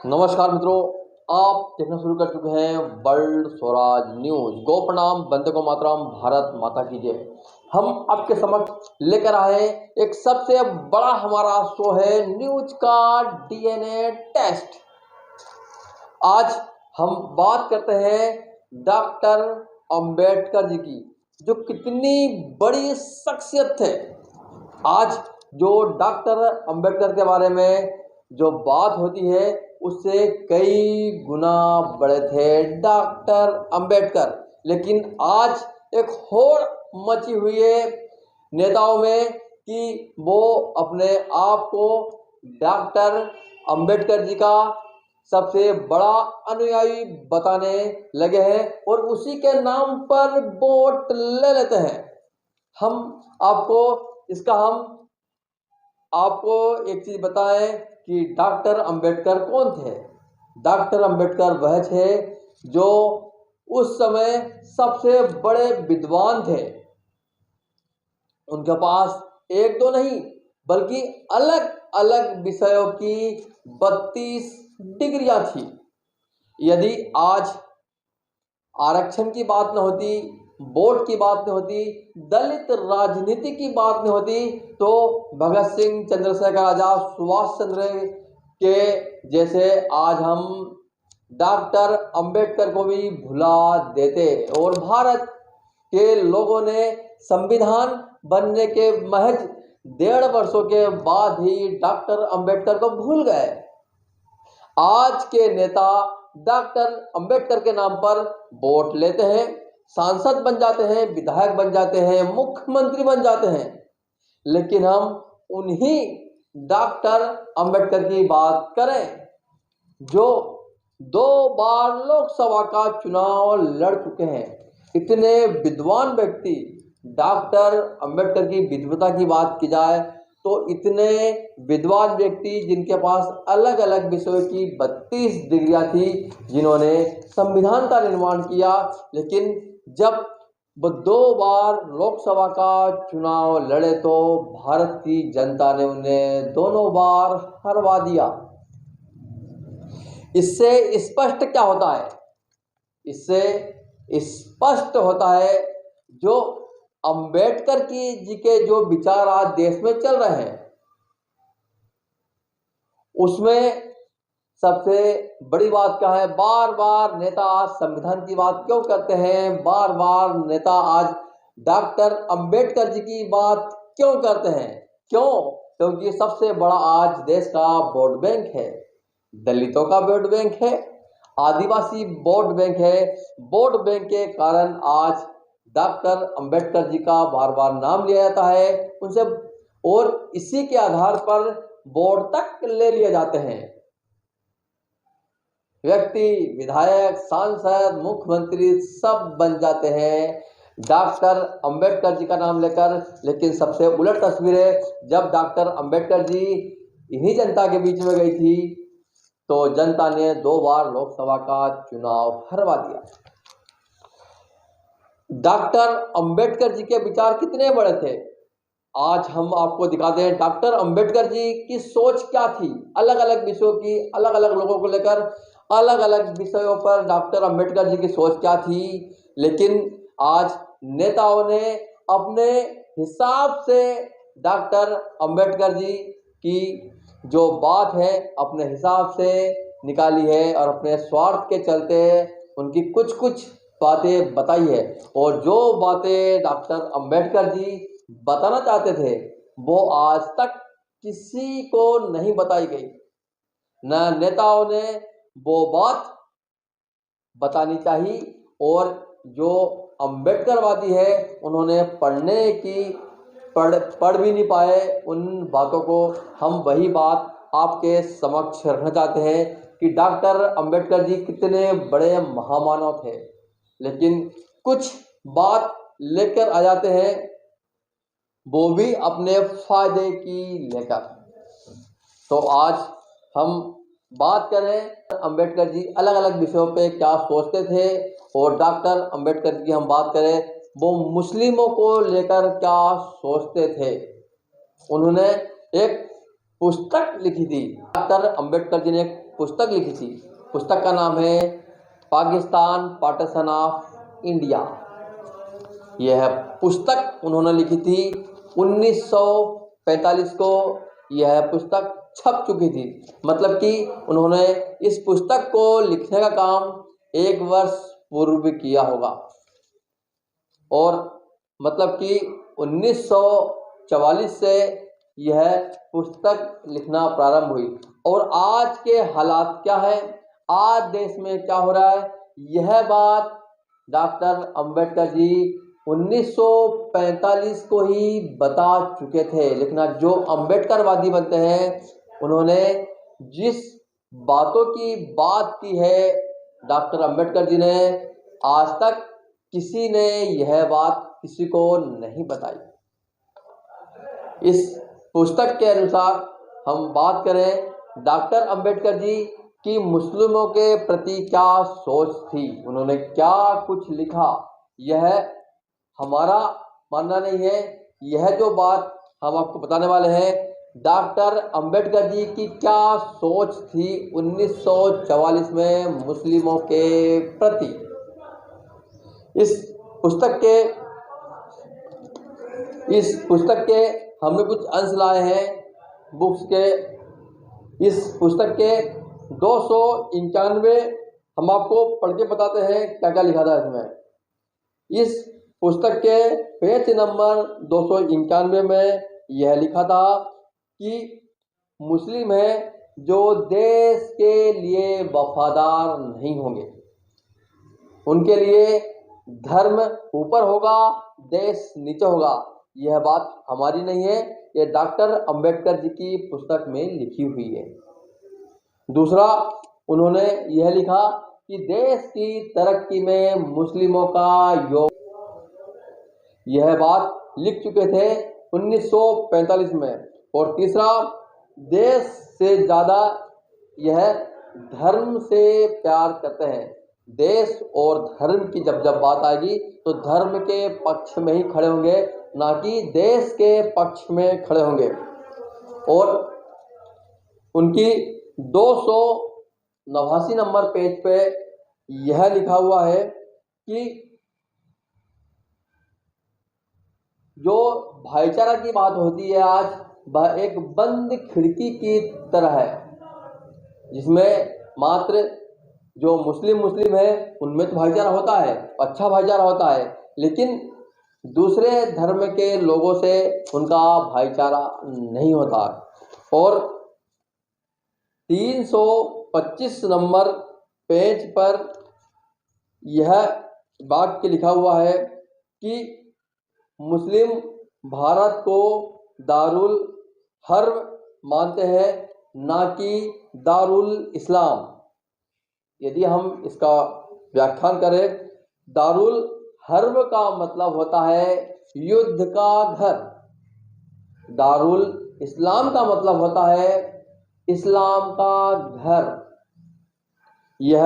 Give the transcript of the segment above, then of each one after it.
नमस्कार मित्रों, आप देखना शुरू कर चुके हैं वर्ल्ड स्वराज न्यूज। गो प्रणाम, वंदे गो मातरम, भारत माता की जय। हम आपके समक्ष लेकर आए एक सबसे बड़ा हमारा शो है न्यूज का डीएनए टेस्ट। आज हम बात करते हैं डॉक्टर अंबेडकर जी की, जो कितनी बड़ी शख्सियत थे। आज जो डॉक्टर अंबेडकर के बारे में जो बात होती है उससे कई गुना बड़े थे डॉक्टर अंबेडकर। लेकिन आज एक होड़ मची हुई है नेताओं में कि वो अपने आप को डॉक्टर अंबेडकर जी का सबसे बड़ा अनुयायी बताने लगे हैं और उसी के नाम पर वोट ले लेते हैं। हम आपको एक चीज बताएं कि डॉक्टर अंबेडकर कौन थे। डॉक्टर अंबेडकर वह थे जो उस समय सबसे बड़े विद्वान थे। उनके पास एक दो नहीं बल्कि अलग अलग विषयों की 32 डिग्रियां थी। यदि आज आरक्षण की न होती, वोट की बात न होती, दलित राजनीति की बात न होती, तो भगत सिंह, चंद्रशेखर आजाद, सुभाष चंद्र के जैसे आज हम डॉक्टर अंबेडकर को भी भुला देते और भारत के लोगों ने संविधान बनने के महज 1.5 वर्षों के बाद ही डॉक्टर अंबेडकर को भूल गए। आज के नेता डॉक्टर अंबेडकर के नाम पर वोट लेते हैं, सांसद बन जाते हैं, विधायक बन जाते हैं, मुख्यमंत्री बन जाते हैं, लेकिन हम उन्हीं डॉक्टर अंबेडकर की बात करें जो 2 बार लोकसभा का चुनाव लड़ चुके हैं। इतने विद्वान व्यक्ति, डॉक्टर अंबेडकर की विद्वता की बात की जाए तो इतने विद्वान व्यक्ति जिनके पास अलग अलग विषयों की 32 डिग्रियां थी, जिन्होंने संविधान का निर्माण किया, लेकिन जब वो 2 बार लोकसभा का चुनाव लड़े तो भारत की जनता ने उन्हें दोनों बार हरवा दिया। इससे स्पष्ट क्या होता है? इससे स्पष्ट होता है जो अंबेडकर जी के जो विचार आज देश में चल रहे हैं, उसमें सबसे बड़ी बात क्या है? बार बार नेता आज संविधान की बात क्यों करते हैं? बार बार नेता आज डॉक्टर अंबेडकर जी की बात क्यों करते हैं? क्यों? क्योंकि सबसे बड़ा आज देश का वोट बैंक है, दलितों का वोट बैंक है, आदिवासी वोट बैंक है। वोट बैंक के कारण आज डॉक्टर अंबेडकर जी का बार बार नाम लिया जाता है उनसे, और इसी के आधार पर वोट तक ले लिए जाते हैं। व्यक्ति, विधायक, सांसद, मुख्यमंत्री सब बन जाते हैं डॉक्टर अंबेडकर जी का नाम लेकर। लेकिन सबसे उलट तस्वीर है, जब डॉक्टर अंबेडकर जी इन्हीं जनता के बीच में गई थी तो जनता ने 2 बार लोकसभा का चुनाव हरवा दिया। डॉक्टर अंबेडकर जी के विचार कितने बड़े थे, आज हम आपको दिखाते हैं। डॉक्टर अंबेडकर जी की सोच क्या थी, अलग अलग विषयों की, अलग अलग लोगों को लेकर अलग अलग विषयों पर डॉक्टर अंबेडकर जी की सोच क्या थी। लेकिन आज नेताओं ने अपने हिसाब से डॉक्टर अंबेडकर जी की जो बात है अपने हिसाब से निकाली है और अपने स्वार्थ के चलते उनकी कुछ कुछ बातें बताई है। और जो बातें डॉक्टर अंबेडकर जी बताना चाहते थे वो आज तक किसी को नहीं बताई गई। न नेताओं ने वो बात बतानी चाहिए, और जो अंबेडकरवादी है उन्होंने पढ़ भी नहीं पाए उन बातों को। हम वही बात आपके समक्ष रखना चाहते हैं कि डॉक्टर अंबेडकर जी कितने बड़े महामानव थे, लेकिन कुछ बात लेकर आ जाते हैं वो भी अपने फायदे की लेकर। तो आज हम बात करें अंबेडकर जी अलग अलग विषयों पे क्या सोचते थे, और डॉक्टर अंबेडकर की हम बात करें वो मुस्लिमों को लेकर क्या सोचते थे। उन्होंने एक पुस्तक लिखी थी, डॉक्टर अंबेडकर जी ने एक पुस्तक लिखी थी। पुस्तक का नाम है पाकिस्तान पार्टीशन ऑफ इंडिया। यह पुस्तक उन्होंने लिखी थी 1945 को। यह पुस्तक छप चुकी थी, मतलब कि उन्होंने इस पुस्तक को लिखने का काम 1 वर्ष पूर्व किया होगा, और मतलब कि 1944 से यह पुस्तक लिखना प्रारंभ हुई। और आज के हालात क्या है, आज देश में क्या हो रहा है, यह बात डॉक्टर अंबेडकर जी 1945 को ही बता चुके थे। लेकिन जो अंबेडकरवादी बनते हैं, उन्होंने जिस बातों की बात की है डॉक्टर अंबेडकर जी ने, आज तक किसी ने यह बात किसी को नहीं बताई। इस पुस्तक के अनुसार हम बात करें डॉक्टर अंबेडकर जी की मुस्लिमों के प्रति क्या सोच थी, उन्होंने क्या कुछ लिखा, यह हमारा मानना नहीं है। यह जो बात हम आपको बताने वाले हैं, डॉक्टर अंबेडकर जी की क्या सोच थी 1944 में मुस्लिमों के प्रति। इस पुस्तक के हमने कुछ अंश लाए हैं बुक्स के। इस पुस्तक के 291 हम आपको पढ़ के बताते हैं क्या क्या लिखा था इसमें। इस पुस्तक के पेज नंबर 291 में यह लिखा था कि मुस्लिम है जो देश के लिए वफादार नहीं होंगे, उनके लिए धर्म ऊपर होगा, देश नीचे होगा। यह बात हमारी नहीं है, यह डॉक्टर अंबेडकर जी की पुस्तक में लिखी हुई है। दूसरा, उन्होंने यह लिखा कि देश की तरक्की में मुस्लिमों का योग, यह बात लिख चुके थे 1945 में। और तीसरा, देश से ज़्यादा यह धर्म से प्यार करते हैं। देश और धर्म की जब बात आएगी तो धर्म के पक्ष में ही खड़े होंगे, ना कि देश के पक्ष में खड़े होंगे। और उनकी 289 नंबर पेज पे यह लिखा हुआ है कि जो भाईचारा की बात होती है आज, वह एक बंद खिड़की की तरह है, जिसमें मात्र जो मुस्लिम है उनमें तो भाईचारा होता है, अच्छा भाईचारा होता है, लेकिन दूसरे धर्म के लोगों से उनका भाईचारा नहीं होता। और 325 नंबर पेज पर यह वाक्य लिखा हुआ है कि मुस्लिम भारत को दारुल हर्ब मानते हैं, ना कि दारुल इस्लाम। यदि हम इसका व्याख्यान करें, दारुल हर्ब का मतलब होता है युद्ध का घर, दारुल इस्लाम का मतलब होता है इस्लाम का घर। यह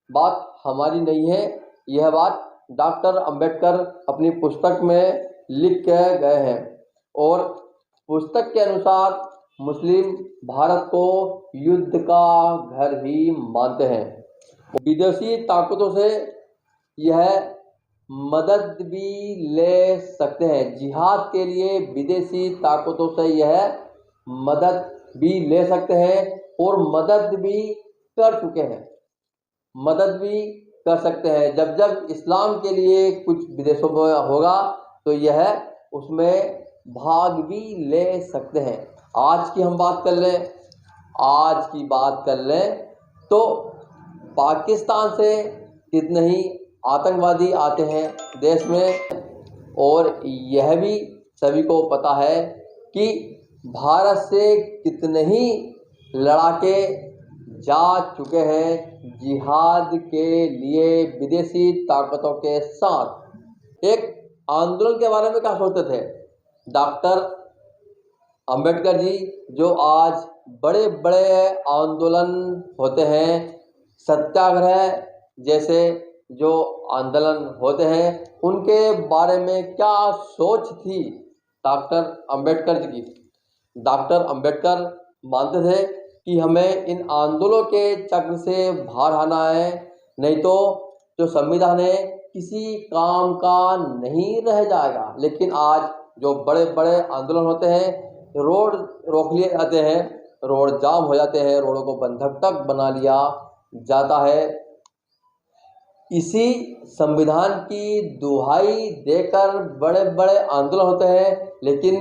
बात हमारी नहीं है, यह बात डॉक्टर अंबेडकर अपनी पुस्तक में लिख के गए हैं। और पुस्तक के अनुसार मुस्लिम भारत को युद्ध का घर ही मानते हैं। विदेशी ताकतों से यह मदद भी ले सकते हैं, जिहाद के लिए विदेशी ताकतों से यह मदद भी ले सकते हैं और मदद भी कर चुके हैं, मदद भी कर सकते हैं। जब इस्लाम के लिए कुछ विदेशों में होगा तो यह उसमें भाग भी ले सकते हैं। आज की हम बात कर लें, आज की बात कर लें तो पाकिस्तान से कितने ही आतंकवादी आते हैं देश में, और यह भी सभी को पता है कि भारत से कितने ही लड़ाके जा चुके हैं जिहाद के लिए विदेशी ताकतों के साथ। एक आंदोलन के बारे में क्या सोचते थे डॉक्टर अंबेडकर जी, जो आज बड़े बड़े आंदोलन होते हैं, सत्याग्रह जैसे जो आंदोलन होते हैं, उनके बारे में क्या सोच थी डॉक्टर अंबेडकर जी की। डॉक्टर अंबेडकर मानते थे कि हमें इन आंदोलनों के चक्र से बाहर आना है, नहीं तो जो संविधान है किसी काम का नहीं रह जाएगा। लेकिन आज जो बड़े बड़े आंदोलन होते हैं, रोड रोक लिए जाते हैं, रोड जाम हो जाते हैं, रोडों को बंधक तक बना लिया जाता है। इसी संविधान की दुहाई देकर बड़े बड़े आंदोलन होते हैं, लेकिन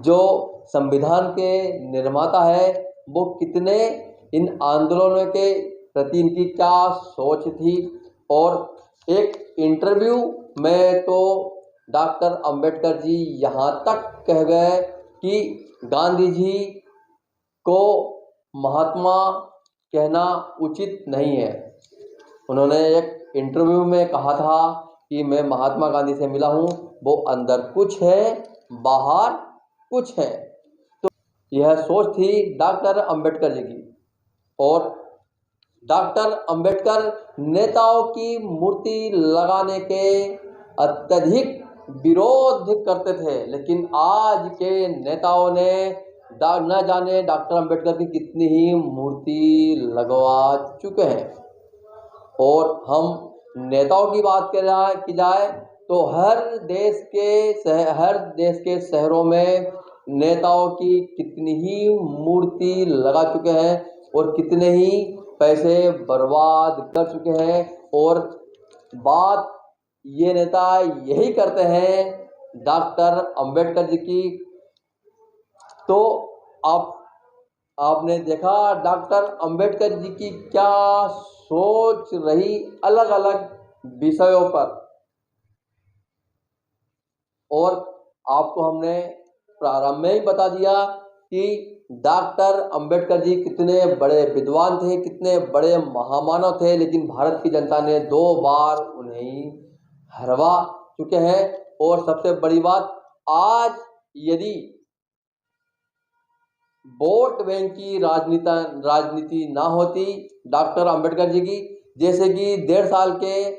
जो संविधान के निर्माता है वो कितने इन आंदोलनों के प्रति इनकी क्या सोच थी। और एक इंटरव्यू में तो डॉक्टर अंबेडकर जी यहाँ तक कह गए कि गांधी जी को महात्मा कहना उचित नहीं है। उन्होंने एक इंटरव्यू में कहा था कि मैं महात्मा गांधी से मिला हूँ, वो अंदर कुछ है बाहर कुछ है। तो यह सोच थी डॉक्टर अंबेडकर जी की। और डॉक्टर अंबेडकर नेताओं की मूर्ति लगाने के अत्यधिक विरोध करते थे, लेकिन आज के नेताओं ने न जाने डॉक्टर अंबेडकर की कितनी ही मूर्ति लगवा चुके हैं। और हम नेताओं की बात की जाए तो हर देश के शहरों में नेताओं की कितनी ही मूर्ति लगा चुके हैं और कितने ही पैसे बर्बाद कर चुके हैं। और बात ये नेता यही करते हैं डॉक्टर अंबेडकर जी की। तो आपने देखा डॉक्टर अंबेडकर जी की क्या सोच रही अलग अलग विषयों पर। और आपको हमने प्रारंभ में ही बता दिया कि डॉक्टर अंबेडकर जी कितने बड़े विद्वान थे, कितने बड़े महामानव थे, लेकिन भारत की जनता ने 2 बार उन्हें हरवा चुके हैं। और सबसे बड़ी बात, आज यदि वोट बैंक की राजनीति ना होती डॉक्टर अंबेडकर जी की, जैसे कि 1.5 साल के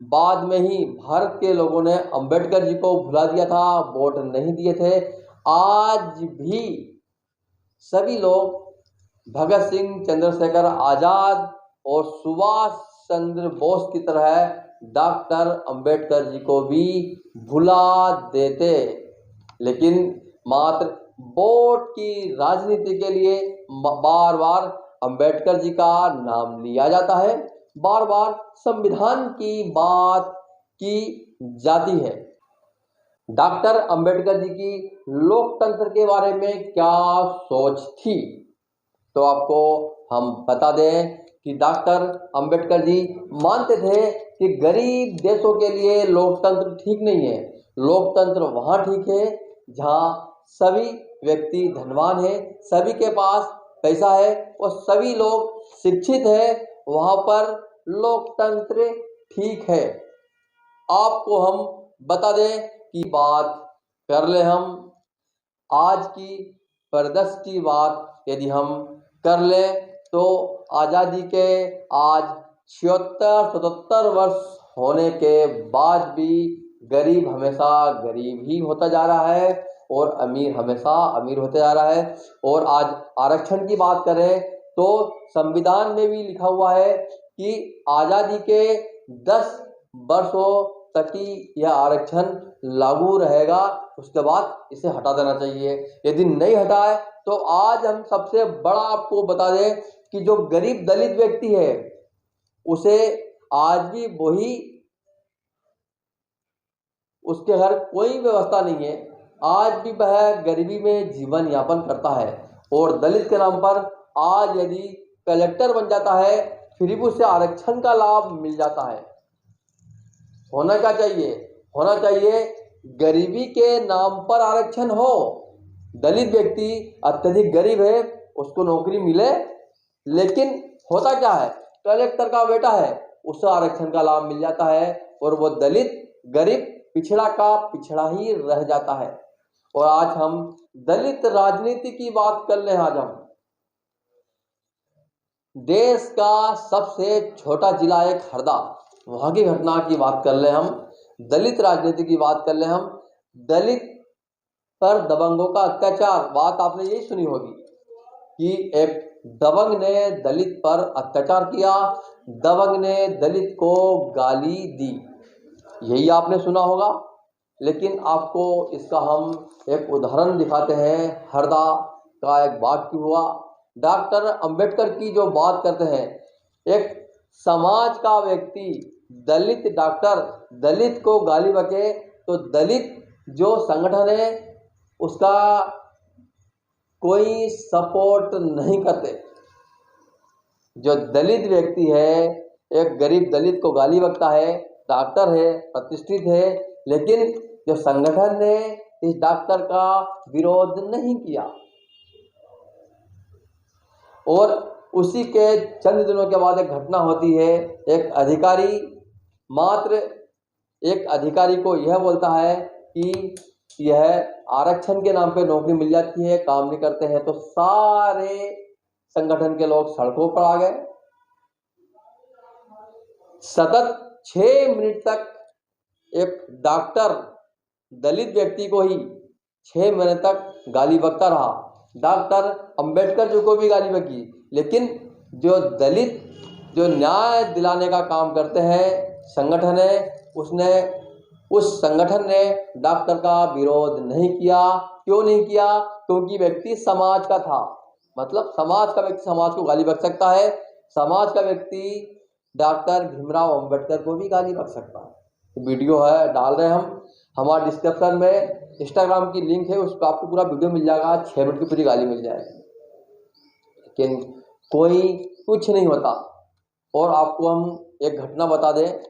बाद में ही भारत के लोगों ने अंबेडकर जी को भुला दिया था, वोट नहीं दिए थे, आज भी सभी लोग भगत सिंह, चंद्रशेखर आजाद और सुभाष चंद्र बोस की तरह डॉक्टर अंबेडकर जी को भी भुला देते। लेकिन मात्र वोट की राजनीति के लिए बार बार अंबेडकर जी का नाम लिया जाता है, बार बार संविधान की बात की जाती है। डॉक्टर अंबेडकर जी की लोकतंत्र के बारे में क्या सोच थी, तो आपको हम बता दें कि डॉक्टर अंबेडकर जी मानते थे कि गरीब देशों के लिए लोकतंत्र ठीक नहीं है। लोकतंत्र वहाँ ठीक है जहाँ सभी व्यक्ति धनवान है, सभी के पास पैसा है और सभी लोग शिक्षित है, वहाँ पर लोकतंत्र ठीक है। आपको हम बता दें कि बात कर ले हम आज की परिदृश्य की बात यदि हम कर ले तो आज़ादी के आज 76-77 वर्ष होने के बाद भी गरीब हमेशा गरीब ही होता जा रहा है और अमीर हमेशा अमीर होते जा रहा है। और आज आरक्षण की बात करें तो संविधान में भी लिखा हुआ है कि आज़ादी के 10 वर्षों तक ही यह आरक्षण लागू रहेगा, उसके बाद इसे हटा देना चाहिए। यदि नहीं हटाए तो आज हम सबसे बड़ा आपको बता दें कि जो गरीब दलित व्यक्ति है उसे आज भी वही, उसके घर कोई व्यवस्था नहीं है, आज भी वह गरीबी में जीवन यापन करता है। और दलित के नाम पर आज यदि कलेक्टर बन जाता है फिर भी उसे आरक्षण का लाभ मिल जाता है। होना क्या चाहिए? होना चाहिए गरीबी के नाम पर आरक्षण हो। दलित व्यक्ति अत्यधिक गरीब है, उसको नौकरी मिले, लेकिन होता क्या है, कलेक्टर का बेटा है, उसे आरक्षण का लाभ मिल जाता है और वो दलित गरीब पिछड़ा का पिछड़ा ही रह जाता है। और आज हम दलित राजनीति की बात कर ले। आज हम देश का सबसे छोटा जिला एक हरदा, वहां की घटना की बात कर ले हम, दलित राजनीति की बात कर ले हम। दलित पर दबंगों का अत्याचार, बात आपने यही सुनी होगी कि एक दबंग ने दलित पर अत्याचार किया, दबंग ने दलित को गाली दी। यही आपने सुना होगा। लेकिन आपको इसका हम एक उदाहरण दिखाते हैं। हरदा का एक वाक्य हुआ। डॉक्टर अंबेडकर की जो बात करते हैं, एक समाज का व्यक्ति दलित डॉक्टर दलित को गाली बके तो दलित जो संगठन है उसका कोई सपोर्ट नहीं करते। जो दलित व्यक्ति है, एक गरीब दलित को गाली बकता है, डॉक्टर है, प्रतिष्ठित है, लेकिन जो संगठन ने इस डॉक्टर का विरोध नहीं किया। और उसी के चंद दिनों के बाद एक घटना होती है। एक अधिकारी को यह बोलता है कि यह आरक्षण के नाम पे नौकरी मिल जाती है, काम नहीं करते हैं। तो सारे संगठन के लोग सड़कों पर आ गए। सतत 6 मिनट तक एक डॉक्टर दलित व्यक्ति को ही 6 महीने तक गाली बकता रहा। डॉक्टर अंबेडकर जी को भी गाली बकी, लेकिन जो दलित जो न्याय दिलाने का काम करते हैं संगठन है, उस संगठन ने डॉक्टर का विरोध नहीं किया। क्यों नहीं किया? क्योंकि व्यक्ति समाज का था। मतलब समाज का व्यक्ति समाज को गाली बक सकता है। समाज का व्यक्ति डॉक्टर भीमराव अंबेडकर को भी गाली बक सकता है। वीडियो है, डाल रहे हैं हम। हमारे डिस्क्रिप्शन में इंस्टाग्राम की लिंक है, उस पर आपको पूरा वीडियो मिल जाएगा। 6 मिनट की पूरी गाली मिल जाएगी, लेकिन कोई कुछ नहीं होता। और आपको हम एक घटना बता दें।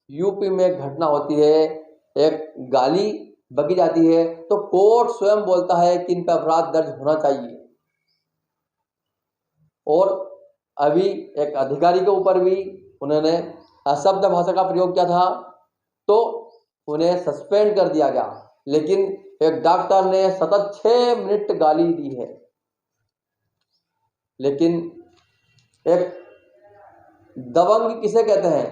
यूपी में एक घटना होती है, एक गाली बकी जाती है तो कोर्ट स्वयं बोलता है कि इन पर अपराध दर्ज होना चाहिए। और अभी एक अधिकारी के ऊपर भी उन्होंने अशब्द भाषा का प्रयोग किया था तो उन्हें सस्पेंड कर दिया गया। लेकिन एक डॉक्टर ने सतत 6 मिनट गाली दी है। लेकिन एक दबंग किसे कहते हैं?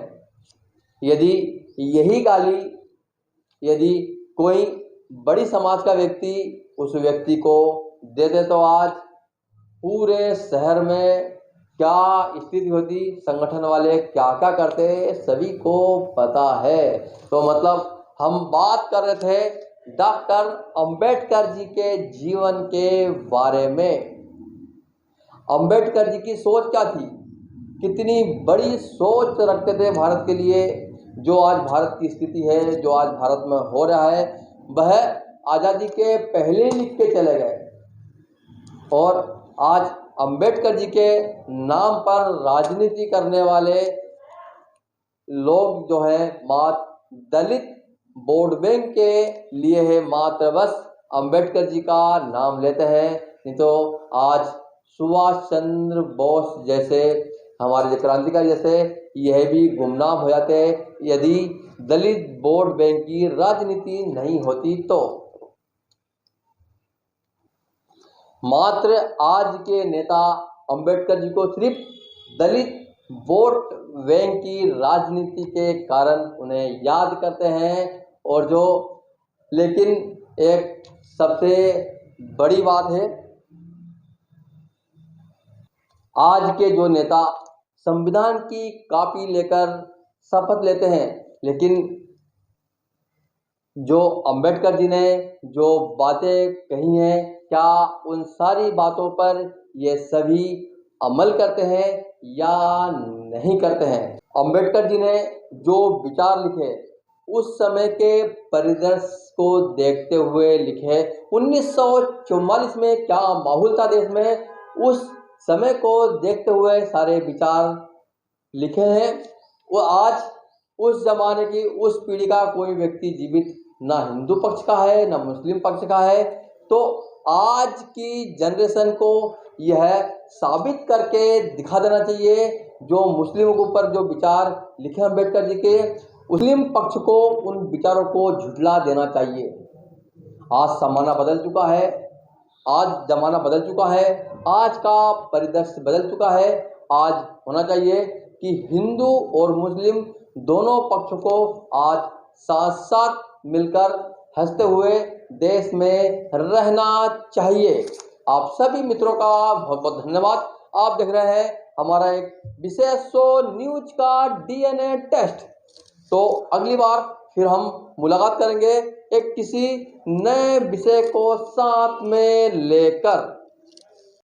यदि यही गाली यदि कोई बड़ी समाज का व्यक्ति उस व्यक्ति को देते तो आज पूरे शहर में क्या स्थिति होती, संगठन वाले क्या क्या करते, सभी को पता है। तो मतलब हम बात कर रहे थे डॉक्टर अंबेडकर जी के जीवन के बारे में। अंबेडकर जी की सोच क्या थी, कितनी बड़ी सोच रखते थे भारत के लिए। जो आज भारत की स्थिति है, जो आज भारत में हो रहा है, वह आज़ादी के पहले लिख के चले गए। और आज अंबेडकर जी के नाम पर राजनीति करने वाले लोग जो हैं मात्र दलित वोट बैंक के लिए है, मात्र बस अंबेडकर जी का नाम लेते हैं। नहीं तो आज सुभाष चंद्र बोस जैसे हमारे क्रांतिकारी जैसे यह भी गुमनाम हो जाते यदि दलित वोट बैंक की राजनीति नहीं होती तो। मात्र आज के नेता अंबेडकर जी को सिर्फ दलित वोट बैंक की राजनीति के कारण उन्हें याद करते हैं। और जो लेकिन एक सबसे बड़ी बात है, आज के जो नेता संविधान की कॉपी लेकर शपथ लेते हैं, लेकिन जो अंबेडकर जी ने जो बातें कही हैं, क्या उन सारी बातों पर ये सभी अमल करते हैं या नहीं करते हैं? अंबेडकर जी ने जो विचार लिखे उस समय के परिदृश्य को देखते हुए लिखे। 1944 में क्या माहौल था देश में, उस समय को देखते हुए सारे विचार लिखे हैं। वो आज उस जमाने की उस पीढ़ी का कोई व्यक्ति जीवित ना हिंदू पक्ष का है ना मुस्लिम पक्ष का है। तो आज की जनरेशन को यह साबित करके दिखा देना चाहिए, जो मुस्लिमों के ऊपर जो विचार लिखे अंबेडकर जी के, मुस्लिम पक्ष को उन विचारों को झुठला देना चाहिए। आज जमाना बदल चुका है, आज जमाना बदल चुका है, आज का परिदृश्य बदल चुका है। आज होना चाहिए कि हिंदू और मुस्लिम दोनों पक्ष को आज साथ साथ मिलकर हंसते हुए देश में रहना चाहिए। आप सभी मित्रों का बहुत बहुत धन्यवाद। आप देख रहे हैं हमारा एक विषय सो न्यूज का डीएनए टेस्ट। तो अगली बार फिर हम मुलाकात करेंगे एक किसी नए विषय को साथ में लेकर।